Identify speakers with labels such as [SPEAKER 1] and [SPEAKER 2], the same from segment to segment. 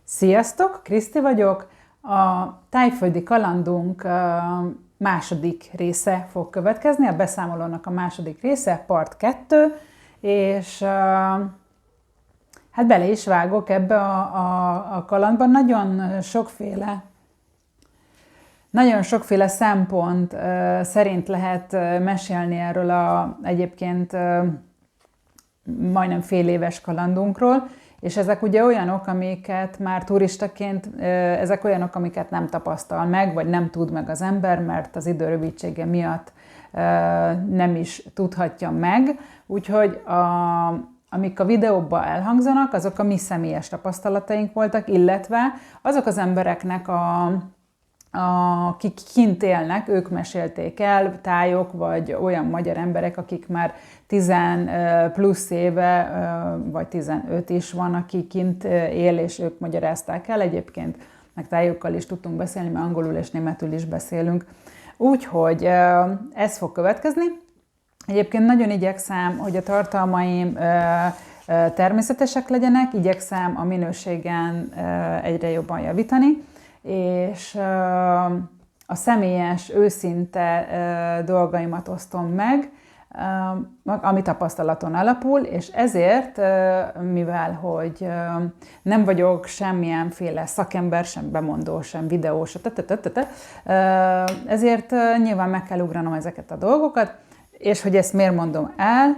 [SPEAKER 1] Sziasztok, Kriszti vagyok. A tájföldi kalandunk második része fog következni, a beszámolónak a második része, part 2, és hát bele is vágok ebbe a kalandban. Nagyon sokféle szempont szerint lehet mesélni erről egyébként majdnem fél éves kalandunkról, és ezek ugye olyanok, amiket már turistaként, ezek olyanok, amiket nem tapasztal meg, vagy nem tud meg az ember, mert az idő rövidsége miatt nem is tudhatja meg. Úgyhogy amik a videóban elhangzanak, azok a mi személyes tapasztalataink voltak, illetve azok az embereknek akik kint élnek, ők mesélték el, tájok, vagy olyan magyar emberek, akik már 10 plusz éve, vagy 15 is van, aki kint él, és ők magyarázták el. Egyébként meg tájokkal is tudtunk beszélni, mert angolul és németül is beszélünk. Úgyhogy ez fog következni. Egyébként nagyon igyekszem, hogy a tartalmaim természetesek legyenek, igyekszem a minőségen egyre jobban javítani, és a személyes, őszinte dolgaimat osztom meg, ami tapasztalaton alapul, és ezért, mivel hogy nem vagyok semmilyenféle szakember, sem bemondó, sem videós, ezért nyilván meg kell ugranom ezeket a dolgokat, és hogy ezt miért mondom el,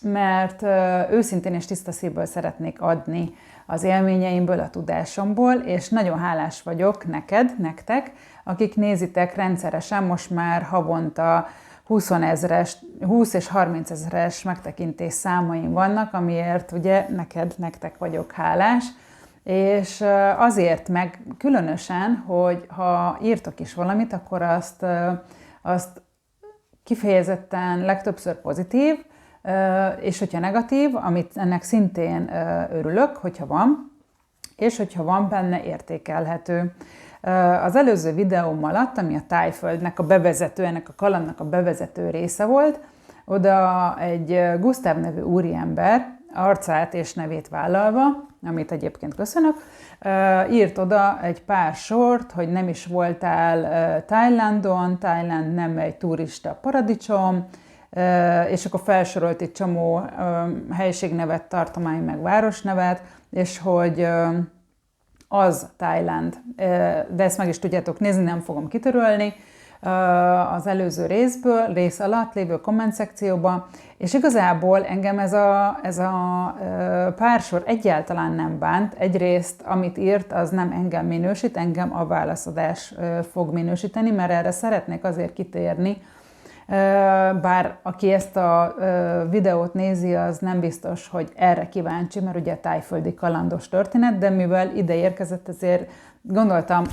[SPEAKER 1] mert őszintén és tiszta szívből szeretnék adni az élményeimből, a tudásomból, és nagyon hálás vagyok nektek, akik nézitek rendszeresen, most már havonta 20 és 30 ezeres megtekintés számaim vannak, amiért ugye nektek vagyok hálás, és azért meg különösen, hogy ha írtok is valamit, akkor azt kifejezetten legtöbbször pozitív, és hogyha negatív, amit ennek szintén örülök, hogyha van, és hogyha van benne értékelhető. Az előző videóm alatt, ami a Tájföldnek a bevezető, ennek a kalandnak a bevezető része volt, oda egy Gusztáv nevű úriember, arcát és nevét vállalva, amit egyébként köszönök, írt oda egy pár sort, hogy nem is voltál Tájlandon, Tájland nem egy turista paradicsom, és akkor felsorolt egy csomó helységnevet, tartomány meg városnevet, és hogy az Tájland. De ezt meg is tudjátok nézni, nem fogom kitörölni az előző rész alatt lévő komment szekcióban, és igazából engem ez a pársor egyáltalán nem bánt. Egyrészt, amit írt, az nem engem minősít, engem a válaszadás fog minősíteni, mert erre szeretnék azért kitérni, bár aki ezt a videót nézi, az nem biztos, hogy erre kíváncsi, mert ugye a tájföldi kalandos történet, de mivel ide érkezett, ezért gondoltam,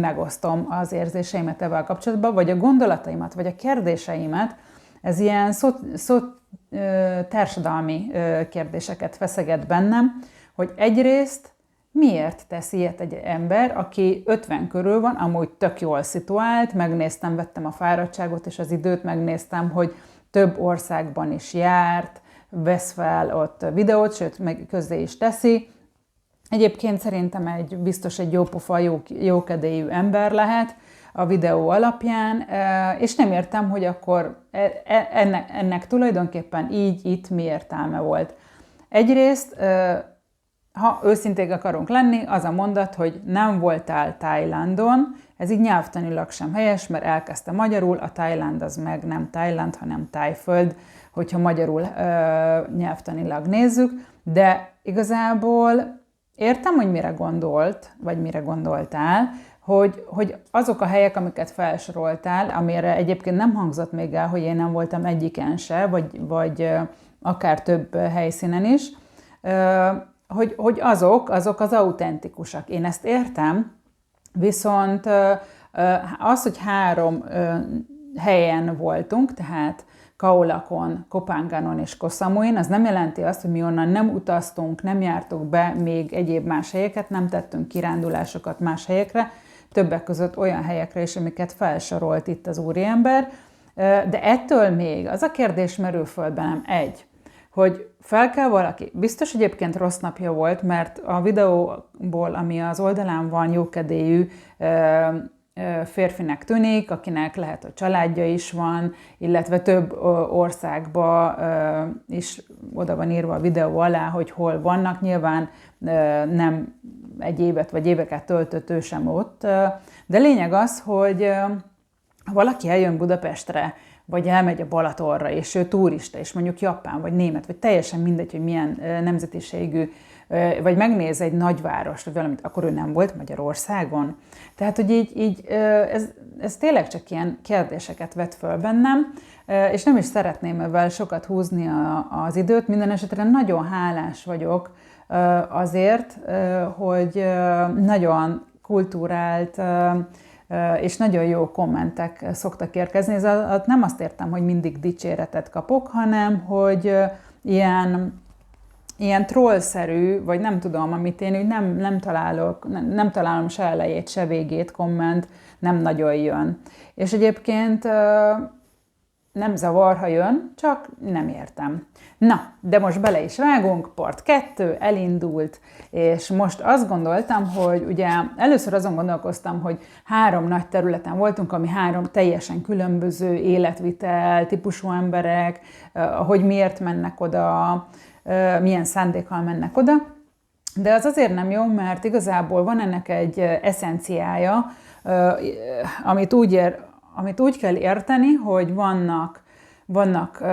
[SPEAKER 1] megosztom az érzéseimet ezzel kapcsolatban, vagy a gondolataimat, vagy a kérdéseimet. Ez ilyen társadalmi kérdéseket feszeget bennem, hogy egyrészt miért tesz ilyet egy ember, aki 50 körül van, amúgy tök jól szituált, megnéztem, vettem a fáradtságot és az időt, megnéztem, hogy több országban is járt, vesz fel ott videót, sőt, meg közzé is teszi. Egyébként szerintem biztos egy jópofa, jókedélyű ember lehet a videó alapján, és nem értem, hogy akkor ennek tulajdonképpen így itt mi értelme volt. Egyrészt, ha őszinték akarunk lenni, az a mondat, hogy nem voltál Tájlandon, ez így nyelvtanilag sem helyes, mert elkezdte magyarul, a Tájland az meg nem Tájland, hanem Tájföld, hogyha magyarul nyelvtanilag nézzük, de igazából értem, hogy mire gondolt, vagy mire gondoltál, hogy azok a helyek, amiket felsoroltál, amire egyébként nem hangzott még el, hogy én nem voltam egyiken se, vagy akár több helyszínen is, hogy azok az autentikusak. Én ezt értem, viszont az, hogy 3 helyen voltunk, tehát Kaolakon, Koh Phanganon és Koh Samuin, az nem jelenti azt, hogy mi onnan nem utaztunk, nem jártuk be még egyéb más helyeket, nem tettünk kirándulásokat más helyekre, többek között olyan helyekre is, amiket felsorolt itt az úriember, de ettől még az a kérdés merül föl bennem, hogy fel kell valaki. Biztos egyébként rossz napja volt, mert a videóból, ami az oldalán van, jókedélyű férfinek tűnik, akinek lehet, hogy családja is van, illetve több országba is oda van írva a videó alá, hogy hol vannak. Nyilván nem egy évet vagy éveket töltött ő sem ott, de lényeg az, hogy ha valaki eljön Budapestre, vagy elmegy a Balatonra, és ő turista, és mondjuk japán, vagy német, vagy teljesen mindegy, hogy milyen nemzetiségű, vagy megnéz egy nagyvárost, vagy valamit, akkor ő nem volt Magyarországon. Tehát, hogy így ez tényleg csak ilyen kérdéseket vet föl bennem, és nem is szeretném ezzel sokat húzni az időt. Minden esetre nagyon hálás vagyok azért, hogy nagyon kultúrált és nagyon jó kommentek szoktak érkezni. Ez nem azt értem, hogy mindig dicséretet kapok, hanem hogy ilyen trollszerű, vagy nem tudom, amit én úgy nem találom se elejét, se végét komment, nem nagyon jön. És egyébként nem zavar, ha jön, csak nem értem. Na, de most bele is vágunk, part 2 elindult, és most azt gondoltam, hogy ugye először azon gondolkoztam, hogy 3 nagy területen voltunk, ami 3 teljesen különböző életvitel, típusú emberek, hogy miért mennek oda, milyen szándékkal mennek oda. De az azért nem jó, mert igazából van ennek egy eszenciája, amit úgy kell érteni, hogy vannak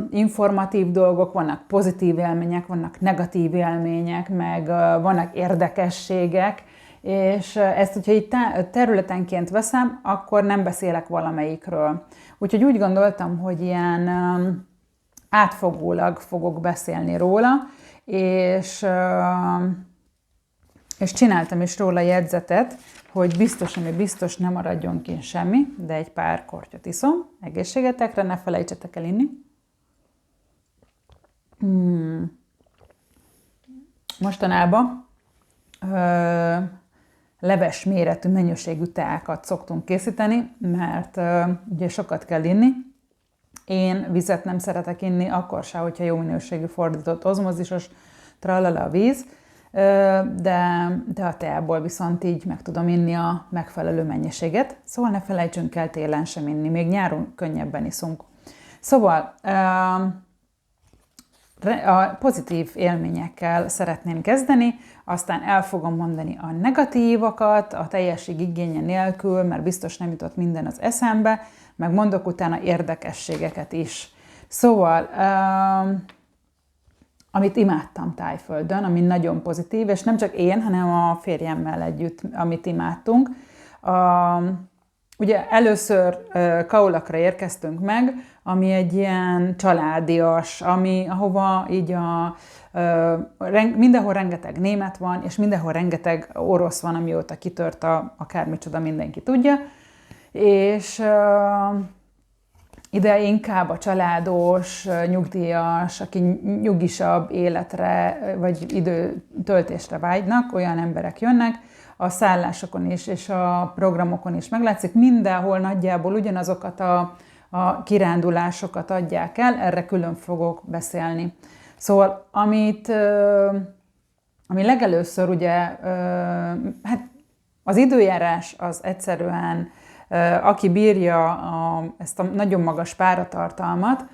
[SPEAKER 1] informatív dolgok, vannak pozitív élmények, vannak negatív élmények, meg vannak érdekességek, és ezt, hogyha így területenként veszem, akkor nem beszélek valamelyikről. Úgyhogy úgy gondoltam, hogy ilyen átfogólag fogok beszélni róla, és csináltam is róla jegyzetet, hogy biztos, ami biztos, nem maradjon ki semmi, de egy pár kortyot iszom. Egészségetekre, ne felejtsetek el inni. Mostanában leves méretű mennyiségű teákat szoktunk készíteni, mert ugye sokat kell inni. Én vizet nem szeretek inni, akkor se, hogyha jó minőségű fordított ozmozisos trallala a víz, de a teából viszont így meg tudom inni a megfelelő mennyiséget. Szóval ne felejtsünk el télen sem inni, még nyáron könnyebben iszunk. Szóval a pozitív élményekkel szeretném kezdeni, aztán el fogom mondani a negatívakat, a teljesség igénye nélkül, mert biztos nem jutott minden az eszembe, meg mondok utána érdekességeket is. Szóval, amit imádtam Thaiföldön, ami nagyon pozitív, és nem csak én, hanem a férjemmel együtt, amit imádtunk. Ugye először Kaulakra érkeztünk meg, ami egy ilyen családias, ahova így mindenhol rengeteg német van, és mindenhol rengeteg orosz van, amióta kitört akármicsoda, mindenki tudja. És ide inkább a családos, nyugdíjas, aki nyugisabb életre vagy időtöltésre vágynak, olyan emberek jönnek. A szállásokon is és a programokon is meglátszik, mindenhol nagyjából ugyanazokat a kirándulásokat adják el, erre külön fogok beszélni. Szóval ami legelőször ugye, hát az időjárás az egyszerűen, aki bírja ezt a nagyon magas páratartalmat,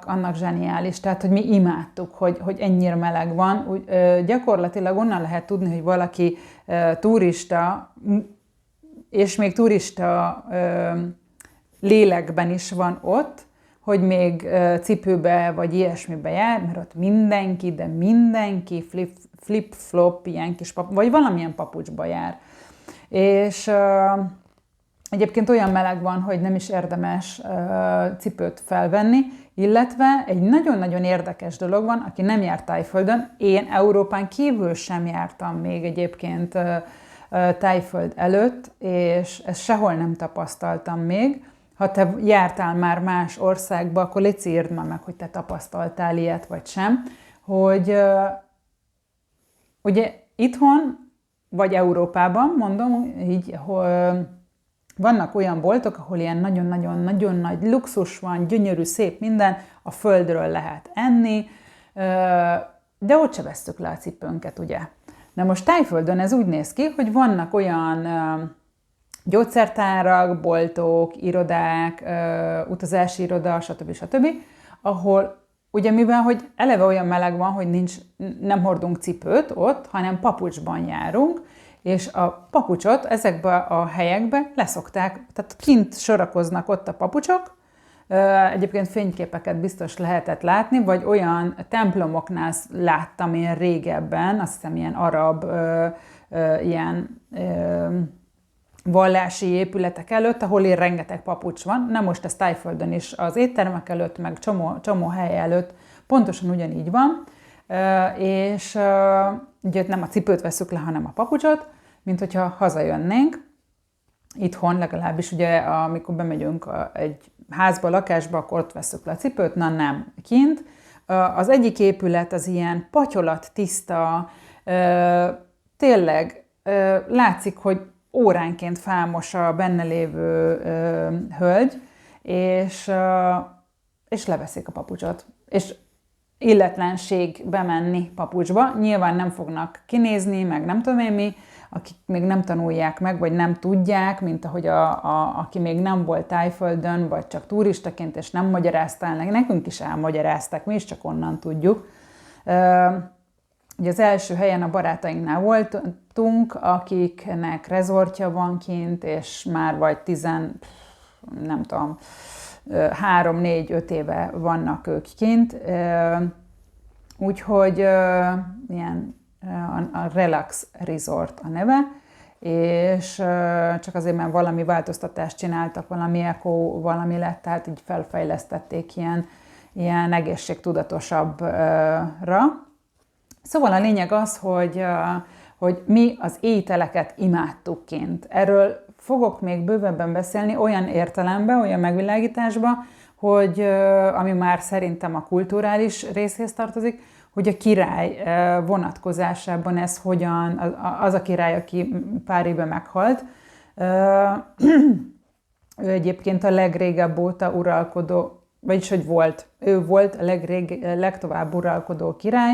[SPEAKER 1] annak zseniális. Tehát, hogy mi imádtuk, hogy ennyire meleg van. Gyakorlatilag onnan lehet tudni, hogy valaki turista, és még turista lélekben is van ott, hogy még cipőbe vagy ilyesmibe jár, mert ott mindenki flip-flop, ilyen kis vagy valamilyen papucsba jár. És egyébként olyan meleg van, hogy nem is érdemes cipőt felvenni, illetve egy nagyon-nagyon érdekes dolog van, aki nem járt Thaiföldön, én Európán kívül sem jártam még egyébként Thaiföld előtt, és ezt sehol nem tapasztaltam még. Ha te jártál már más országba, akkor légy írd már meg, hogy te tapasztaltál ilyet, vagy sem, hogy ugye itthon, vagy Európában, mondom így, vannak olyan boltok, ahol ilyen nagyon-nagyon-nagyon nagy luxus van, gyönyörű, szép minden, a földről lehet enni, de ott se vesszük le a cipőnket, ugye. Na most Tájföldön ez úgy néz ki, hogy vannak olyan gyógyszertárak, boltok, irodák, utazási iroda, stb. Ahol ugye mivel, hogy eleve olyan meleg van, hogy nem hordunk cipőt ott, hanem papucsban járunk, és a papucsot ezekbe a helyekbe leszokták, tehát kint sorakoznak ott a papucsok, egyébként fényképeket biztos lehetett látni, vagy olyan templomoknál láttam én régebben, azt hiszem ilyen arab, ilyen vallási épületek előtt, ahol én rengeteg papucs van. Na most ez Tájföldön is az éttermek előtt, meg csomó hely előtt pontosan ugyanígy van, és ugye nem a cipőt veszük le, hanem a papucsot, mint hogyha hazajönnénk. Itthon legalábbis ugye, amikor bemegyünk egy házba, lakásba, akkor ott veszük le a cipőt, na nem, kint. Az egyik épület az ilyen patyolat tiszta, tényleg látszik, hogy óránként fámos a benne lévő hölgy, és leveszik a papucsot. És illetlenség bemenni papucsba. Nyilván nem fognak kinézni, meg nem tudom én mi, akik még nem tanulják meg, vagy nem tudják, mint ahogy aki még nem volt Tájföldön, vagy csak turistaként, és nem magyaráztál, nekünk is elmagyarázták, mi is csak onnan tudjuk. Ugye az első helyen a barátainknál voltunk, akiknek rezortja van kint, és már vagy 3-4-5 éve vannak ők kint. Úgyhogy ilyen a Relax Resort a neve, és csak azért, mert valami változtatást csináltak, valami eko, valami lett, tehát így felfejlesztették ilyen egészségtudatosabbra. Szóval a lényeg az, hogy mi az ételeket imádtuk kint. Erről fogok még bővebben beszélni olyan értelemben, olyan megvilágításban, hogy ami már szerintem a kulturális részhez tartozik, hogy a király vonatkozásában ez hogyan, az a király, aki pár éve meghalt, ő egyébként a legrégebb óta uralkodó, vagyis hogy ő volt a legtovább uralkodó király,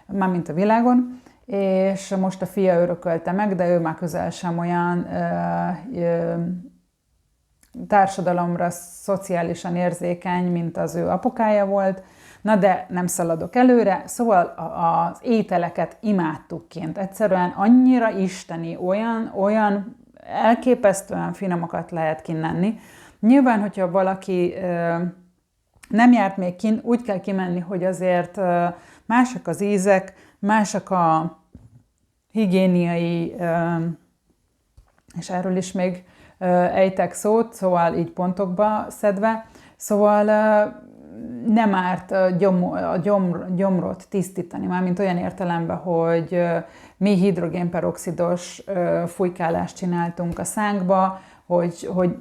[SPEAKER 1] mármint a világon, és most a fia örökölte meg, de ő már közel sem olyan társadalomra szociálisan érzékeny, mint az ő apukája volt. Na de nem szaladok előre, szóval az ételeket imádtuk kint. Egyszerűen annyira isteni, olyan elképesztően finomakat lehet kinenni. Nyilván, hogyha valaki nem járt még kint, úgy kell kimenni, hogy azért másak az ízek, másak a higiéniai, és erről is még ejtek szót, szóval így pontokba szedve, szóval nem árt a gyomrot tisztítani, mármint olyan értelemben, hogy mi hidrogénperoxidos fújkálást csináltunk a szánkba, hogy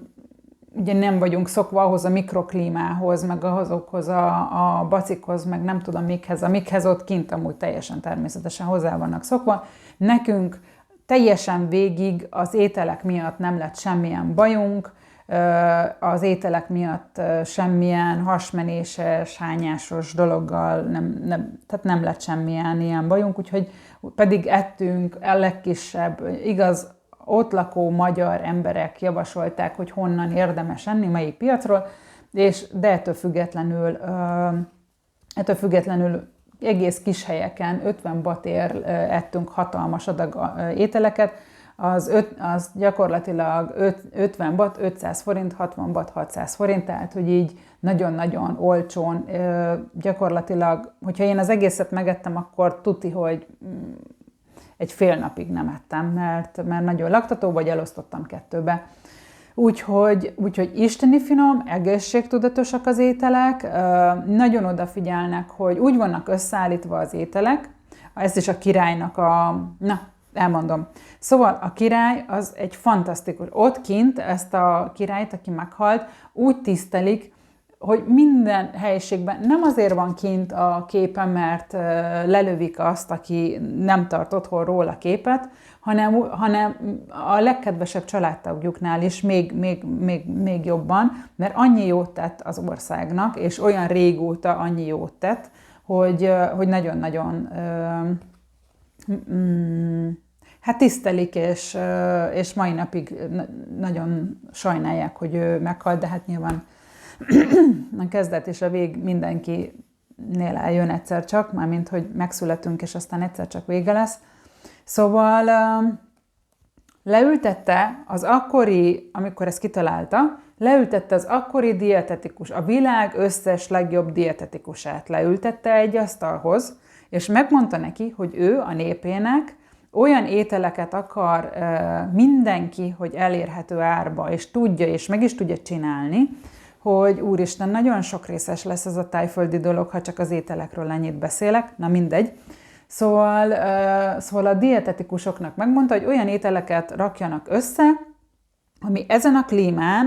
[SPEAKER 1] ugye nem vagyunk szokva ahhoz a mikroklímához, meg azokhoz a bacikhoz, meg nem tudom amikhez ott kint amúgy teljesen természetesen hozzá vannak szokva. Nekünk teljesen végig az ételek miatt nem lett semmilyen bajunk, az ételek miatt semmilyen hasmenéses, hányásos dologgal tehát nem lett semmilyen ilyen bajunk, úgyhogy pedig ettünk a legkisebb, igaz, ott lakó magyar emberek javasolták, hogy honnan érdemes enni, melyik piacról, de ettől függetlenül egész kis helyeken 50 batért ettünk hatalmas adag ételeket, az gyakorlatilag 50 bat 500 forint, 60 bat 600 forint, tehát hogy így nagyon-nagyon olcsón, gyakorlatilag, hogyha én az egészet megettem, akkor tuti, hogy egy fél napig nem ettem, mert nagyon laktató, vagy elosztottam kettőbe. Úgyhogy isteni finom, egészségtudatosak az ételek, nagyon odafigyelnek, hogy úgy vannak összeállítva az ételek, ez is a királynak elmondom. Szóval a király az egy fantasztikus, ott kint ezt a királyt, aki meghalt, úgy tisztelik, hogy minden helyiségben nem azért van kint a képen, mert lelövik azt, aki nem tart otthon róla a képet, hanem a legkedvesebb családtagjuknál is még jobban, mert annyi jót tett az országnak, és olyan régóta annyi jót tett, hogy nagyon-nagyon hát tisztelik, és mai napig nagyon sajnálják, hogy ő meghalt, de hát nyilván a kezdet és a vég mindenkinél eljön egyszer csak, mármint, hogy megszületünk, és aztán egyszer csak vége lesz. Szóval leültette az akkori, amikor ezt kitalálta, leültette az akkori dietetikus, a világ összes legjobb dietetikusát leültette egy asztalhoz, és megmondta neki, hogy ő a népének olyan ételeket akar mindenki, hogy elérhető árba, és tudja, és meg is tudja csinálni, hogy úristen, nagyon sok részes lesz ez a tájföldi dolog, ha csak az ételekről ennyit beszélek, na mindegy. Szóval a dietetikusoknak megmondta, hogy olyan ételeket rakjanak össze, ami ezen a klímán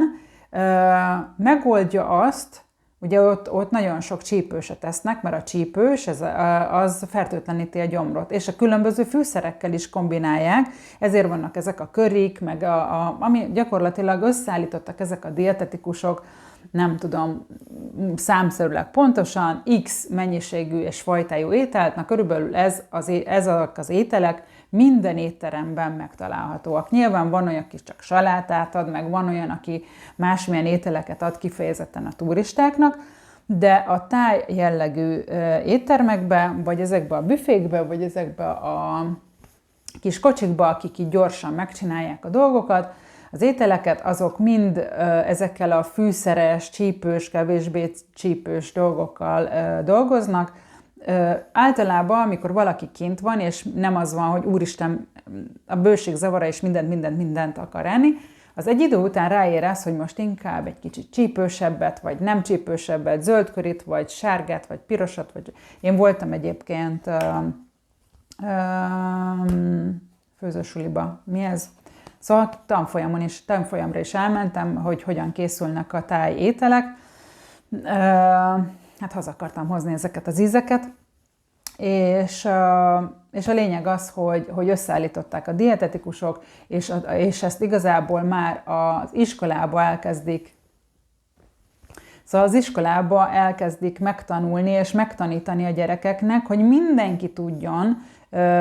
[SPEAKER 1] megoldja azt, ugye ott nagyon sok csípőset esznek, mert a csípős az fertőtleníti a gyomrot, és a különböző fűszerekkel is kombinálják, ezért vannak ezek a körik, meg ami gyakorlatilag összeállítottak ezek a dietetikusok, nem tudom számszerűleg pontosan, X mennyiségű és fajtájú ételt, na körülbelül ezek az ételek minden étteremben megtalálhatóak. Nyilván van olyan, aki csak salátát ad, meg van olyan, aki másmilyen ételeket ad kifejezetten a turistáknak, de a táj jellegű éttermekbe, vagy ezekbe a büfékbe, vagy ezekbe a kis kocsikba, akik így gyorsan megcsinálják a dolgokat, az ételeket, azok mind ezekkel a fűszeres, csípős, kevésbé csípős dolgokkal dolgoznak. Általában, amikor valaki kint van, és nem az van, hogy úristen, a bőség zavara, és mindent akar enni, az egy idő után ráérez, hogy most inkább egy kicsit csípősebbet, vagy nem csípősebbet, zöldkörit, vagy sárgát, vagy pirosat, vagy... Én voltam egyébként főzősuliba. Mi ez? Szóval tanfolyamra is elmentem, hogy hogyan készülnek a táj ételek. Hát haza akartam hozni ezeket az ízeket, és a lényeg az, hogy összeállították a dietetikusok, és ezt igazából már az iskolába elkezdik. Szóval az iskolába elkezdik megtanulni és megtanítani a gyerekeknek, hogy mindenki tudjon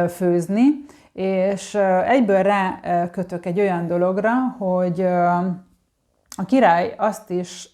[SPEAKER 1] főzni, és egyből rákötök egy olyan dologra, hogy a király azt is,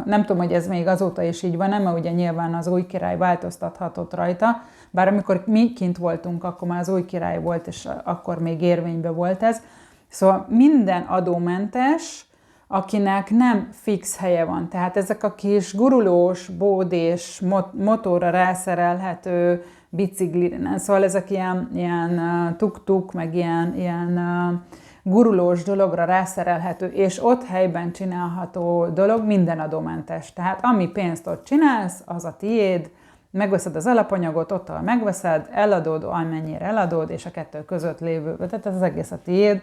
[SPEAKER 1] nem tudom, hogy ez még azóta is így van, mert ugye nyilván az új király változtathatott rajta, bár amikor mi kint voltunk, akkor már az új király volt, és akkor még érvényben volt ez. Szóval minden adómentes, akinek nem fix helye van. Tehát ezek a kis gurulós, bódés, motorra rászerelhető bicikli, szóval ezek ilyen tuk-tuk, meg ilyen gurulós dologra rászerelhető, és ott helyben csinálható dolog minden adómentes. Tehát ami pénzt ott csinálsz, az a tiéd, megveszed az alapanyagot, ott megveszed, eladod, amennyire eladod, és a kettő között lévő, tehát ez az egész a tiéd,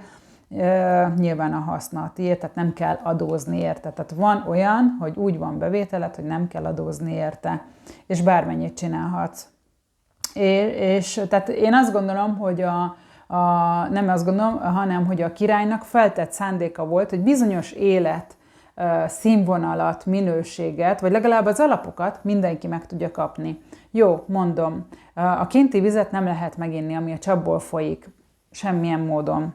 [SPEAKER 1] nyilván a haszna a tiéd, tehát nem kell adózni érte. Tehát van olyan, hogy úgy van bevételed, hogy nem kell adózni érte, és bármennyit csinálhatsz. És tehát én azt gondolom, hogy nem azt gondolom, hanem hogy a királynak feltett szándéka volt, hogy bizonyos élet színvonalat, minőséget, vagy legalább az alapokat mindenki meg tudja kapni. Jó, mondom, a kinti vizet nem lehet meginni, ami a csapból folyik, semmilyen módon.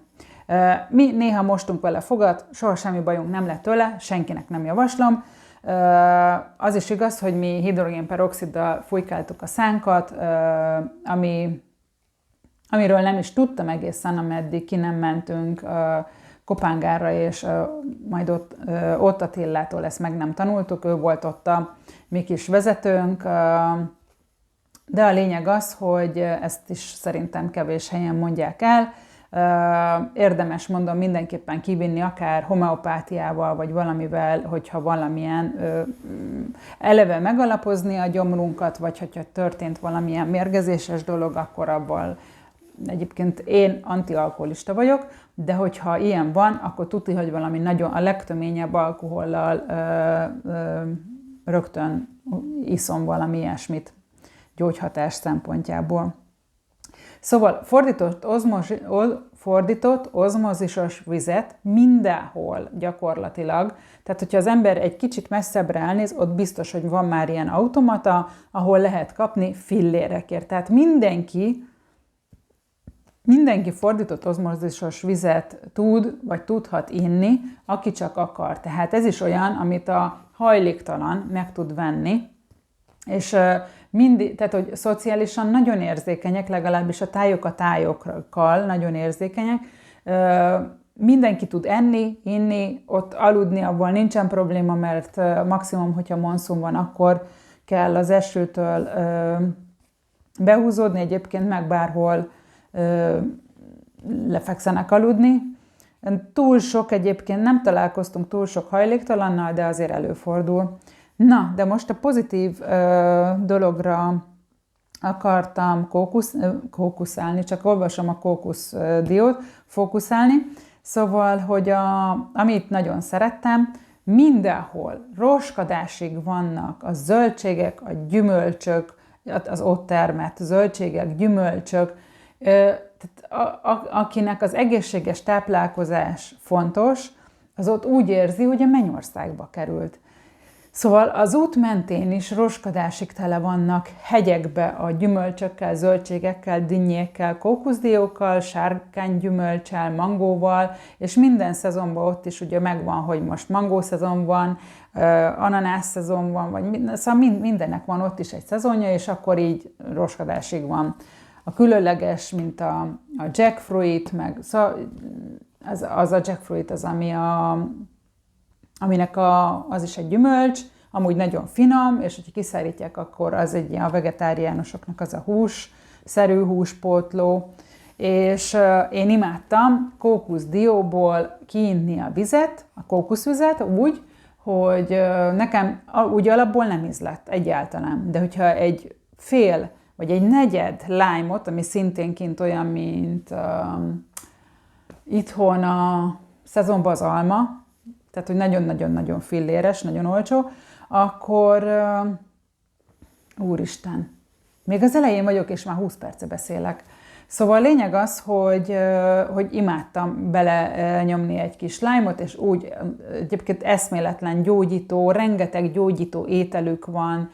[SPEAKER 1] Mi néha mostunk vele fogat, soha semmi bajunk nem lett tőle, senkinek nem javaslom. Az is igaz, hogy mi hidrogénperoxiddal fújkáltuk a szánkat, amiről nem is tudtam egészen, ameddig ki nem mentünk Kopángárra, és majd ott Attillától ezt meg nem tanultuk, ő volt ott a mi kis vezetőnk, de a lényeg az, hogy ezt is szerintem kevés helyen mondják el. Érdemes, mondom, mindenképpen kivinni akár homeopátiával, vagy valamivel, hogyha valamilyen eleve megalapozni a gyomrunkat, vagy hogyha történt valamilyen mérgezéses dolog, akkor abból egyébként én antialkoholista vagyok, de hogyha ilyen van, akkor tudni, hogy valami nagyon a legtöményebb alkohollal rögtön iszom valami ilyesmit gyógyhatás szempontjából. Szóval fordított ozmozisos vizet mindenhol gyakorlatilag. Tehát, hogyha az ember egy kicsit messzebbre elnéz, ott biztos, hogy van már ilyen automata, ahol lehet kapni fillérekért. Tehát mindenki fordított ozmozisos vizet tud, vagy tudhat inni, aki csak akar. Tehát ez is olyan, amit a hajléktalan meg tud venni, és tehát, hogy szociálisan nagyon érzékenyek, legalábbis a tájokkal nagyon érzékenyek, mindenki tud enni, inni, ott aludni, abból nincsen probléma, mert maximum, hogyha monszun van, akkor kell az esőtől behúzódni, egyébként meg bárhol lefekszenek aludni. Túl sok egyébként, nem találkoztunk túl sok hajléktalannal, de azért előfordul. Na, de most a pozitív dologra akartam fókuszálni, csak olvasom a kókuszdiót, fókuszálni. Szóval, hogy amit nagyon szerettem, mindenhol roskadásig vannak a zöldségek, a gyümölcsök, az ott termett zöldségek, gyümölcsök, akinek az egészséges táplálkozás fontos, az ott úgy érzi, hogy a mennyországba került. Szóval az út mentén is roskadásig tele vannak hegyekbe a gyümölcsökkel, zöldségekkel, dinnyékkel, kókuszdiókkal, sárkánygyümölccsel, mangóval, és minden szezonban ott is ugye megvan, hogy most mangószezon van, ananász szezon van, szóval mindennek van ott is egy szezonja, és akkor így roskadásig van. A különleges, mint a jackfruit, meg az a jackfruit az, aminek az is egy gyümölcs, amúgy nagyon finom, és hogyha kiszárítják, akkor az egy a vegetáriánusoknak az a hússzerű húspótló. És én imádtam kókuszdióból kiinni a vizet, a kókuszvizet úgy, hogy nekem úgy alapból nem ízlett egyáltalán. De hogyha egy fél vagy egy negyed lime-ot, ami szintén kint olyan, mint itthon a szezonban az alma, tehát hogy nagyon-nagyon-nagyon filléres, nagyon olcsó, akkor úristen, még az elején vagyok, és már 20 perce beszélek. Szóval a lényeg az, hogy imádtam bele nyomni egy kis lime-ot, és úgy egyébként eszméletlen gyógyító, rengeteg gyógyító ételük van,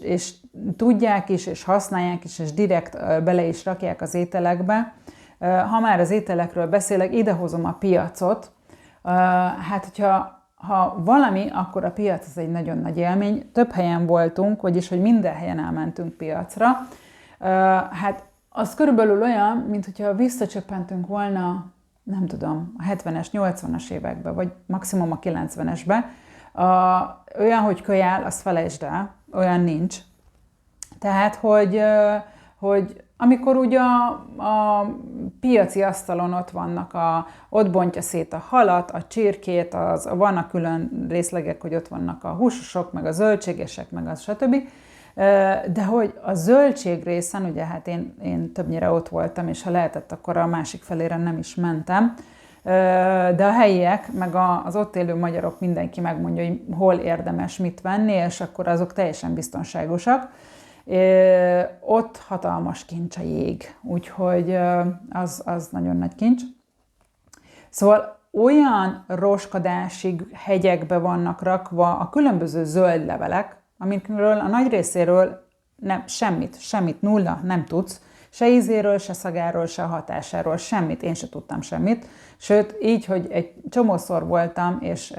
[SPEAKER 1] és tudják is, és használják is, és direkt bele is rakják az ételekbe. Ha már az ételekről beszélek, idehozom a piacot. Hát, ha valami, akkor a piac az egy nagyon nagy élmény. Több helyen voltunk, vagyis, hogy minden helyen elmentünk piacra. Hát az körülbelül olyan, mint hogyha visszacsöppentünk volna, nem tudom, a 70-es, 80-as évekbe, vagy maximum a 90-esbe. Olyan, hogy kölyál, azt felejtsd el, olyan nincs. Tehát, hogy amikor ugye a piaci asztalon ott vannak, ott bontja szét a halat, a csirkét, vannak külön részlegek, hogy ott vannak a húsosok, meg a zöldségesek, meg az stb. De hogy a zöldség részen, ugye hát én többnyire ott voltam, és ha lehetett, akkor a másik felére nem is mentem, de a helyiek, meg az ott élő magyarok mindenki megmondja, hogy hol érdemes mit venni, és akkor azok teljesen biztonságosak. Ott hatalmas kincs a jég, úgyhogy az nagyon nagy kincs. Szóval olyan roskadásig hegyekbe vannak rakva a különböző zöld levelek, amikről a nagy részéről semmit, nulla nem tudsz, se ízéről, se szagáról, se hatásáról, semmit, én se tudtam semmit. Sőt, így, hogy egy csomószor voltam, és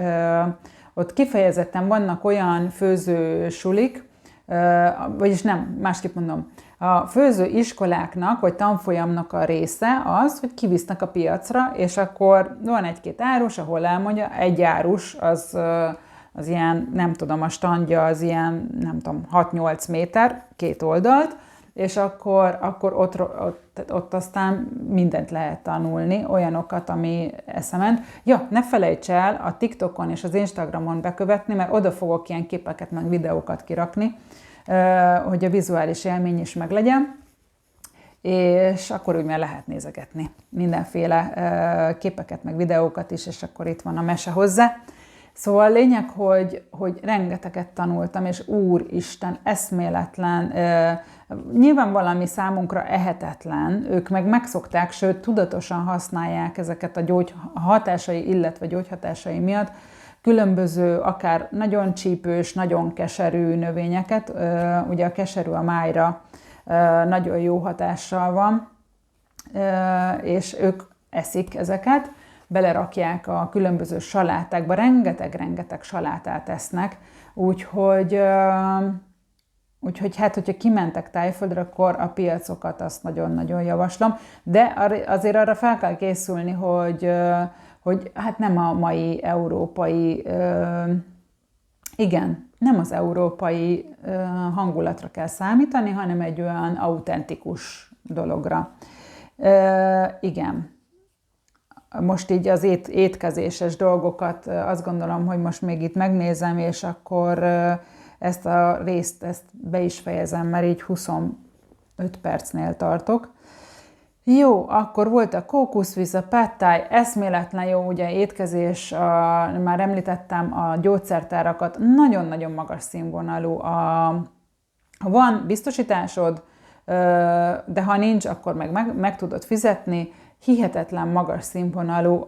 [SPEAKER 1] ott kifejezetten vannak olyan főzősulik, vagyis nem, másképp mondom, a főzőiskoláknak, vagy tanfolyamnak a része az, hogy kivisznek a piacra, és akkor van egy-két árus, ahol elmondja, egy árus az ilyen, nem tudom, a standja az ilyen, nem tudom, 6-8 méter, két oldalt, és akkor ott aztán mindent lehet tanulni, olyanokat, ami eszement. Ja, ne felejts el a TikTokon és az Instagramon bekövetni, mert oda fogok ilyen képeket, meg videókat kirakni, hogy a vizuális élmény is meglegyen, és akkor úgy már lehet nézegetni mindenféle képeket, meg videókat is, és akkor itt van a mese hozzá. Szóval a lényeg, hogy rengeteget tanultam, és úristen, eszméletlen, nyilván valami számunkra ehetetlen, ők meg megszokták, sőt, tudatosan használják ezeket a hatásai, illetve gyógyhatásai miatt, különböző, akár nagyon csípős, nagyon keserű növényeket, ugye a keserű a májra nagyon jó hatással van, és ők eszik ezeket, belerakják a különböző salátákba, rengeteg salátát esznek, úgyhogy hát, hogyha kimentek Tájföldre, akkor a piacokat azt nagyon-nagyon javaslom, de azért arra fel kell készülni, hogy hát nem a mai európai, nem az európai hangulatra kell számítani, hanem egy olyan autentikus dologra. Igen. Most így az étkezéses dolgokat azt gondolom, hogy most még itt megnézem, és akkor ezt a részt be is fejezem, mert így 25 percnél tartok. Jó, akkor volt a kókuszvíz, a pad thai, eszméletlen jó, ugye étkezés, már említettem a gyógyszertárakat, nagyon-nagyon magas színvonalú. Ha van biztosításod, de ha nincs, akkor meg tudod fizetni, hihetetlen magas színvonalú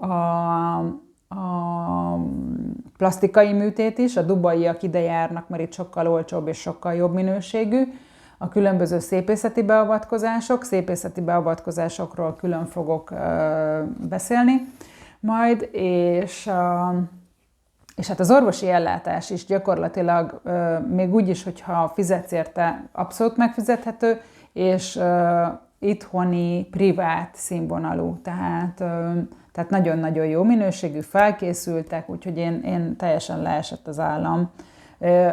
[SPEAKER 1] a plastikai műtét is, a dubaiak ide járnak, mert itt sokkal olcsóbb és sokkal jobb minőségű, a különböző szépészeti beavatkozásokról külön fogok beszélni majd, és hát az orvosi ellátás is gyakorlatilag még úgy is, hogyha fizetsz érte, abszolút megfizethető, és itthoni, privát színvonalú, tehát nagyon-nagyon jó minőségű, felkészültek, úgyhogy én teljesen leesett az állam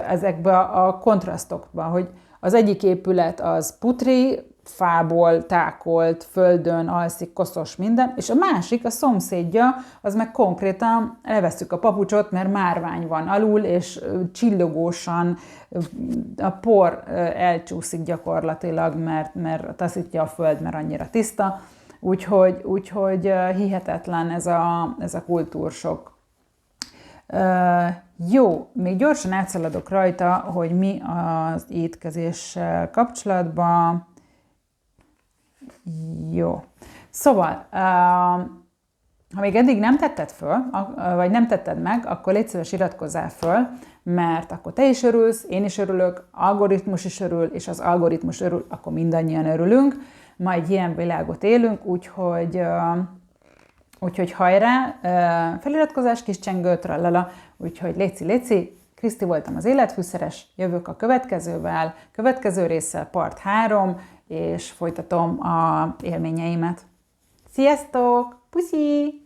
[SPEAKER 1] ezekbe a kontrasztokba, hogy az egyik épület az putri, fából tákolt, földön alszik, koszos minden, és a másik, a szomszédja, az meg konkrétan levesszük a papucsot, mert márvány van alul, és csillogósan a por elcsúszik gyakorlatilag, mert taszítja a föld, mert annyira tiszta, úgyhogy hihetetlen ez a kultúrsok. Jó, még gyorsan átszaladok rajta, hogy mi az étkezéssel kapcsolatban. Jó. Szóval, ha még eddig nem tetted föl, vagy nem tetted meg, akkor légy szíves, iratkozzál föl, mert akkor te is örülsz, én is örülök, algoritmus is örül, és az algoritmus örül, akkor mindannyian örülünk. Ma egy ilyen világot élünk, úgyhogy hajrá, feliratkozás, kis csengő, trallala, úgyhogy léci, Kriszti voltam az életfűszeres, jövök a következő résszel, part 3, és folytatom a élményeimet. Sziasztok! Puszi!